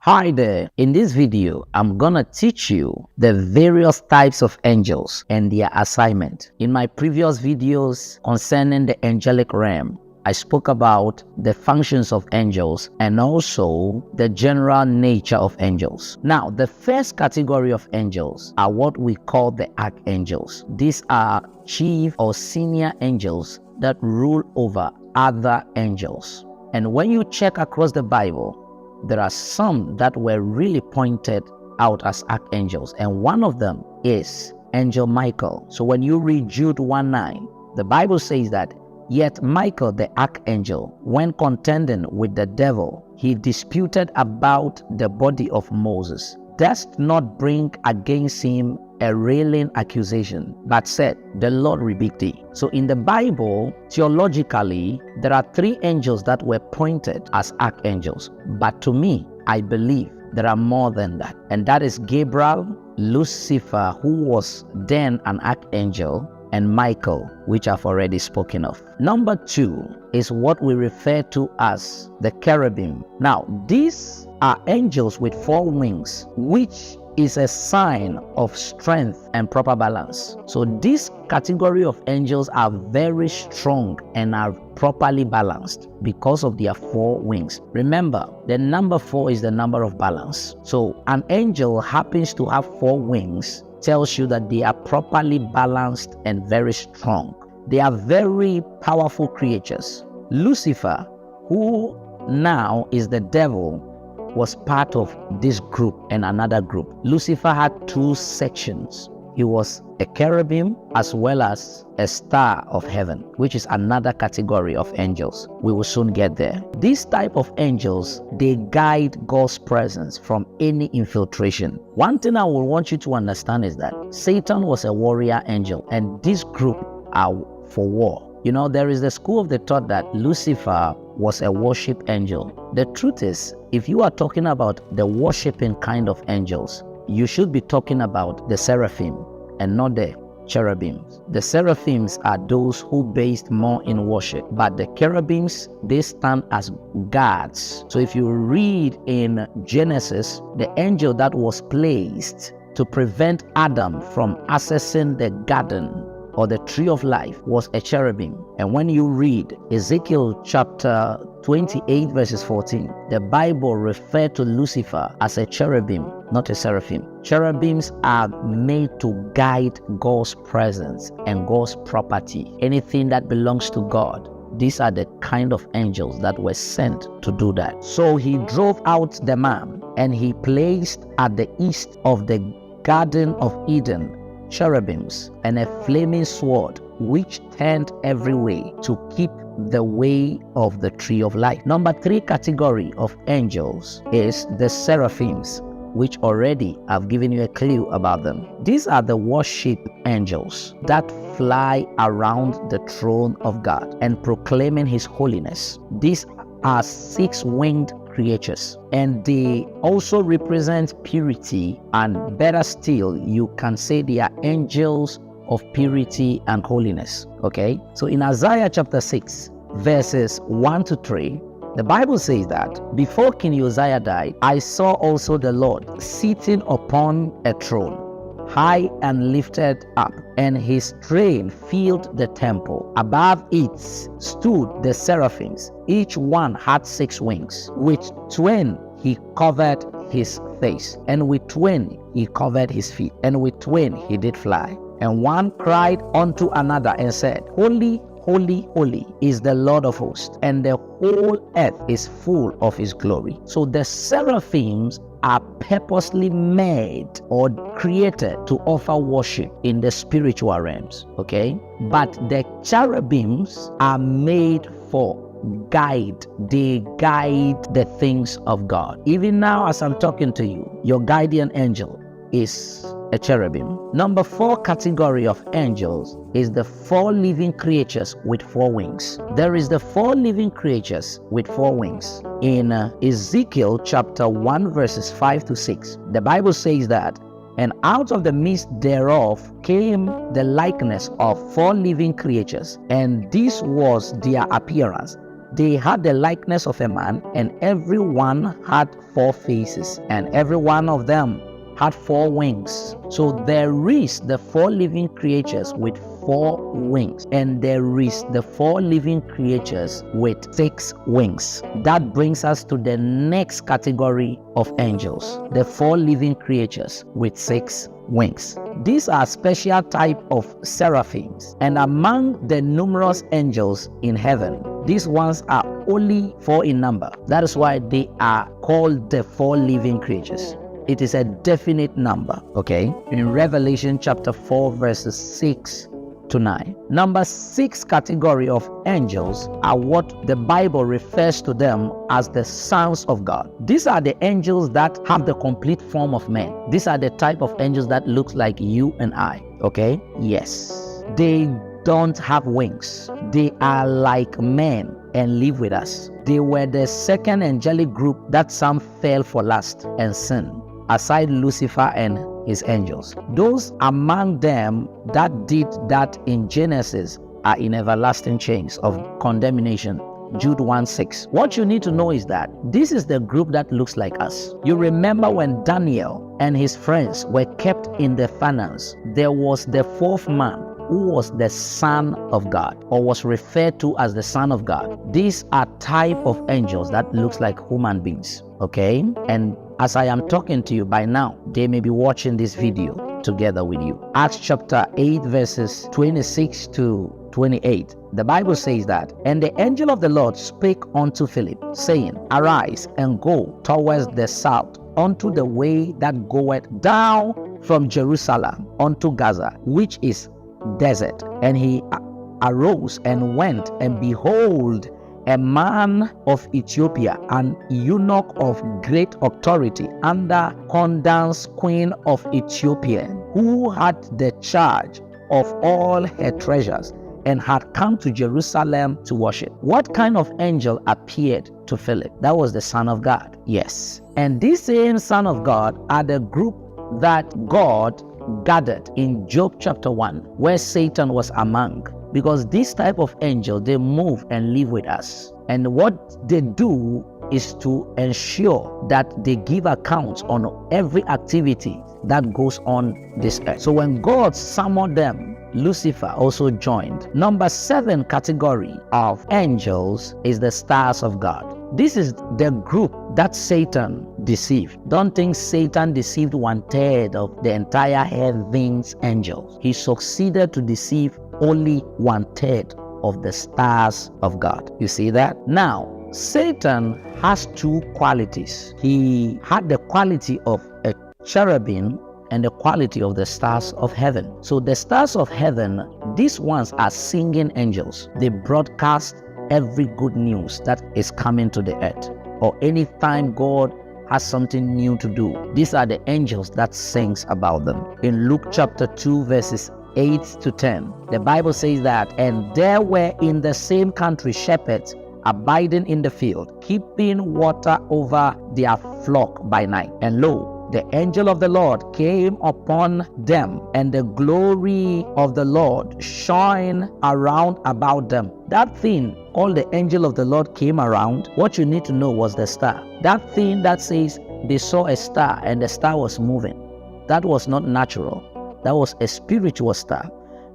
Hi there, in this video, I'm gonna teach you the various types of angels and their assignment. In my previous videos concerning the angelic realm, I spoke about the functions of angels and also the general nature of angels. Now, the first category of angels are what we call the archangels. These are chief or senior angels that rule over other angels. And when you check across the Bible, there are some that were really pointed out as archangels, and one of them is Angel Michael. So when you read Jude 1:9, the Bible says that, "Yet Michael the archangel, when contending with the devil, he disputed about the body of Moses, durst not bring against him a railing accusation, but said, The Lord rebuked thee." So in the Bible, theologically, there are three angels that were pointed as archangels. But to me, I believe there are more than that. And that is Gabriel, Lucifer, who was then an archangel, and Michael, which I've already spoken of. Number two is what we refer to as the cherubim. Now, these are angels with four wings, which is a sign of strength and proper balance. So this category of angels are very strong and are properly balanced because of their four wings. Remember, the number 4 is the number of balance. So an angel happens to have four wings tells you that they are properly balanced and very strong. They are very powerful creatures. Lucifer, who now is the devil, was part of this group and another group. Lucifer had two sections. He was a cherubim as well as a star of heaven, which is another category of angels. We will soon get there. These type of angels, they guide God's presence from any infiltration. One thing I will want you to understand is that Satan was a warrior angel, and this group are for war. You know, there is the school of the thought that Lucifer was a worship angel. The truth is, if you are talking about the worshiping kind of angels, you should be talking about the seraphim and not the cherubims. The seraphims are those who based more in worship, but the cherubims, they stand as guards. So if you read in Genesis, the angel that was placed to prevent Adam from accessing the garden or the tree of life was a cherubim. And when you read Ezekiel chapter 28 verses 14, the Bible referred to Lucifer as a cherubim, not a seraphim. Cherubims are made to guide God's presence and God's property, anything that belongs to God. These are the kind of angels that were sent to do that. So he drove out the man, and he placed at the east of the Garden of Eden cherubims and a flaming sword which turned every way to keep the way of the tree of life. Number 3 category of angels is the seraphims, which already I've given you a clue about them. These are the worship angels that fly around the throne of God and proclaiming his holiness. These are 6-winged creatures, and they also represent purity, and better still, you can say they are angels of purity and holiness. Okay, so in Isaiah chapter 6 verses 1 to 3, the Bible says that before King Uzziah died, I saw also the Lord sitting upon a throne, high and lifted up, and his train filled the temple. Above it stood the seraphims. Each one had 6 wings. With 2 he covered his face, and with 2 he covered his feet, and with 2 he did fly. And one cried unto another and said, Holy, holy, holy is the Lord of hosts, and the whole earth is full of his glory. So the seraphims are purposely made or created to offer worship in the spiritual realms, okay? But the cherubims are made for guide. They guide the things of God. Even now as I'm talking to you, your guardian angel is a cherubim. Number 4 category of angels is the 4 living creatures with 4 wings. There is the 4 living creatures with 4 wings. In Ezekiel chapter 1 verses 5 to 6, the Bible says that, And out of the midst thereof came the likeness of 4 living creatures, and this was their appearance. they had the likeness of a man, and every one had 4 faces, and every one of them had 4 wings. So there is the 4 living creatures with 4 wings, and there is the 4 living creatures with 6 wings. That brings us to the next category of angels, the 4 living creatures with 6 wings. These are special type of seraphims, and among the numerous angels in heaven, these ones are only 4 in number. That is why they are called the 4 living creatures. It is a definite number, okay? In Revelation chapter 4 verses 6 to 9. Number 6 category of angels are what the Bible refers to them as the sons of God. These are the angels that have the complete form of men. These are the type of angels that looks like you and I, okay? Yes. They don't have wings. They are like men and live with us. They were the second angelic group that some fell for lust and sin, aside Lucifer and his angels. Those among them that did that in Genesis are in everlasting chains of condemnation. Jude 1:6. What you need to know is that this is the group that looks like us. You remember when Daniel and his friends were kept in the furnace, there was the 4th man who was the Son of God, or was referred to as the Son of God. These are type of angels that looks like human beings, okay? And as I am talking to you by now, they may be watching this video together with you. Acts chapter 8 verses 26 to 28. The Bible says that, "And the angel of the Lord spake unto Philip, saying, Arise and go towards the south, unto the way that goeth down from Jerusalem unto Gaza, which is desert. And he arose and went, and behold, a man of Ethiopia, an eunuch of great authority under Candace, queen of Ethiopia, who had the charge of all her treasures, and had come to Jerusalem to worship." What kind of angel appeared to Philip? That was the Son of God. Yes. And this same Son of God are the group that God gathered in Job chapter 1, where Satan was among. Because this type of angel, they move and live with us. And what they do is to ensure that they give accounts on every activity that goes on this earth. So when God summoned them, Lucifer also joined. Number 7 category of angels is the stars of God. This is the group that Satan deceived. Don't think Satan deceived 1/3 of the entire heaven's angels. He succeeded to deceive only 1/3 of the stars of God. You see that? Now, Satan has 2 qualities. He had the quality of a cherubim and the quality of the stars of heaven. So the stars of heaven, these ones are singing angels. They broadcast every good news that is coming to the earth, or anytime God has something new to do. These are the angels that sings about them. In Luke chapter 2 verses 8 to 10, the Bible says that, "And there were in the same country shepherds abiding in the field, keeping water over their flock by night. And lo, the angel of the Lord came upon them, and the glory of the Lord shone around about them." That thing called the angel of the Lord came around. What you need to know was the star. That thing that says they saw a star and the star was moving, that was not natural. That was a spiritual star,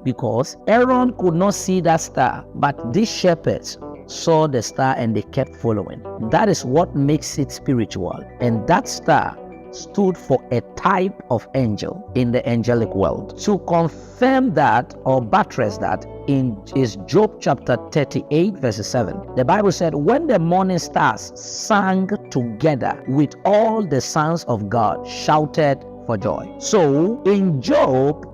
because Aaron could not see that star, but these shepherds saw the star and they kept following. That is what makes it spiritual. And that star stood for a type of angel in the angelic world. To confirm that or buttress that is Job chapter 38 verse 7. The Bible said, "When the morning stars sang together with all the sons of God shouted for joy." So in Job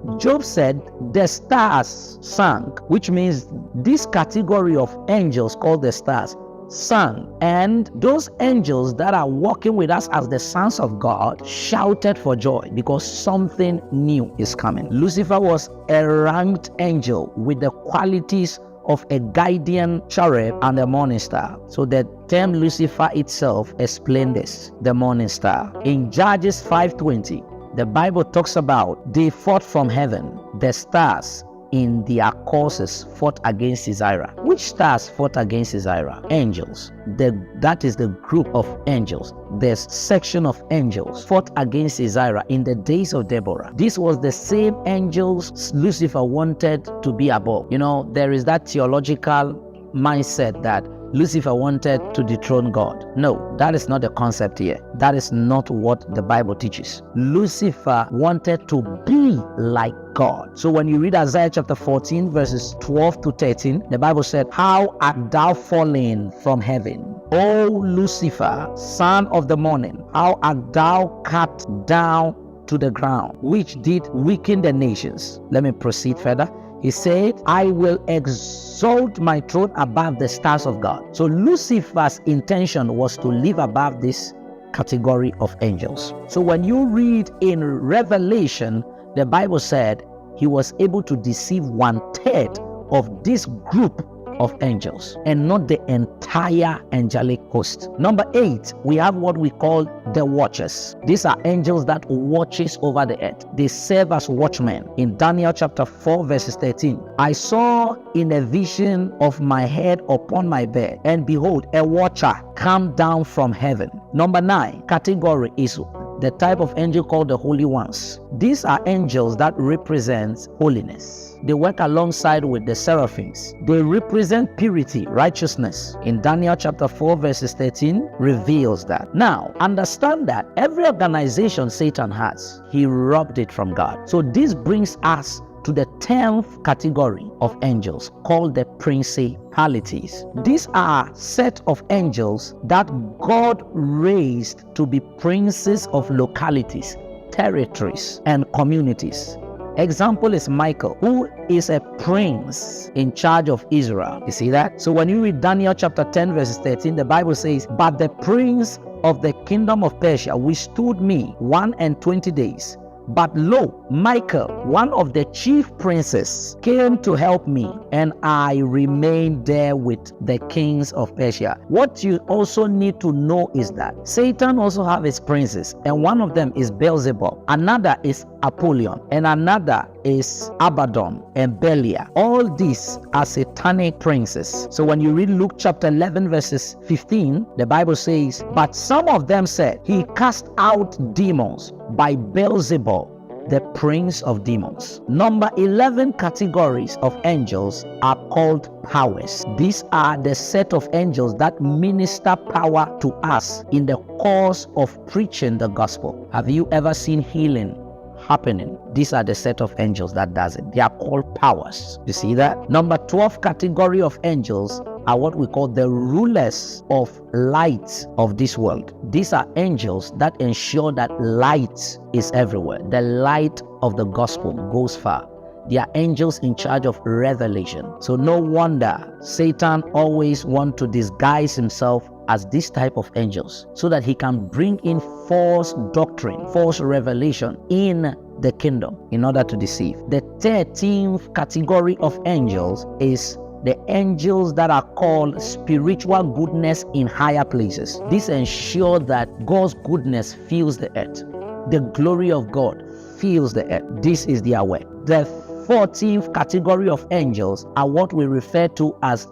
said the stars sang, which means this category of angels called the stars sang, and those angels that are walking with us as the sons of God shouted for joy because something new is coming. Lucifer was a ranked angel with the qualities of a guardian cherub and a morning star. So the term Lucifer itself explains this, the morning star. In Judges 5:20, the Bible talks about they fought from heaven, the stars in their courses fought against Sisera. Which stars fought against Sisera? Angels. That is the group of angels. The section of angels fought against Sisera in the days of Deborah. This was the same angels Lucifer wanted to be above. You know, there is that theological mindset that Lucifer wanted to dethrone God. No, that is not the concept here. That is not what the Bible teaches. Lucifer wanted to be like God. So when you read Isaiah chapter 14 verses 12 to 13, the Bible said, "How art thou fallen from heaven, O Lucifer, son of the morning? How art thou cut down to the ground, which did weaken the nations?" Let me proceed further. He said, "I will exalt my throne above the stars of God." So Lucifer's intention was to live above this category of angels. So when you read in Revelation, the Bible said he was able to deceive 1/3 of this group of angels and not the entire angelic host. Number 8, we have what we call the watchers. These are angels that watches over the earth. They serve as watchmen. In Daniel chapter 4 verses 13, "I saw in a vision of my head upon my bed, and behold, a watcher come down from heaven." Number 9 category is the type of angel called the holy ones. These are angels that represent holiness. They work alongside with the seraphims. They represent purity, righteousness. In Daniel chapter 4 verses 13 reveals that. Now, understand that every organization Satan has, he robbed it from God. So this brings us to the 10th category of angels called the principalities. These are set of angels that God raised to be princes of localities, territories, and communities. Example is Michael, who is a prince in charge of Israel. You see that? So when you read Daniel chapter 10 verses 13, the Bible says, "But the prince of the kingdom of Persia withstood me 21 days. But lo, Michael, one of the chief princes, came to help me, and I remained there with the kings of Persia." What you also need to know is that Satan also has his princes, and one of them is Beelzebub, another is Apollyon, and another is Abaddon and Belial. All these are satanic princes. So when you read Luke chapter 11 verses 15, the Bible says, "But some of them said, he cast out demons by Beelzebub, the prince of demons." Number 11 categories of angels are called powers. These are the set of angels that minister power to us in the course of preaching the gospel. Have you ever seen healing happening? These are the set of angels that does it. They are called powers. You see that? Number 12 category of angels are what we call the rulers of light of this world. These are angels that ensure that light is everywhere. The light of the gospel goes far. They are angels in charge of revelation. So no wonder Satan always wants to disguise himself as this type of angels so that he can bring in false doctrine, false revelation in the kingdom in order to deceive. The 13th category of angels is the angels that are called spiritual goodness in higher places. This ensures that God's goodness fills the earth. The glory of God fills the earth. This is their work. The 14th category of angels are what we refer to as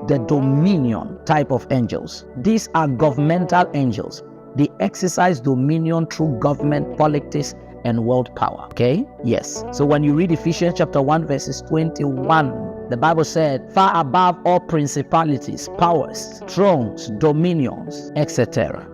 the dominion type of angels. These are governmental angels. They exercise dominion through government, politics, and world power. Okay? Yes. So when you read Ephesians chapter 1 verses 21, the Bible said, "Far above all principalities, powers, thrones, dominions, etc."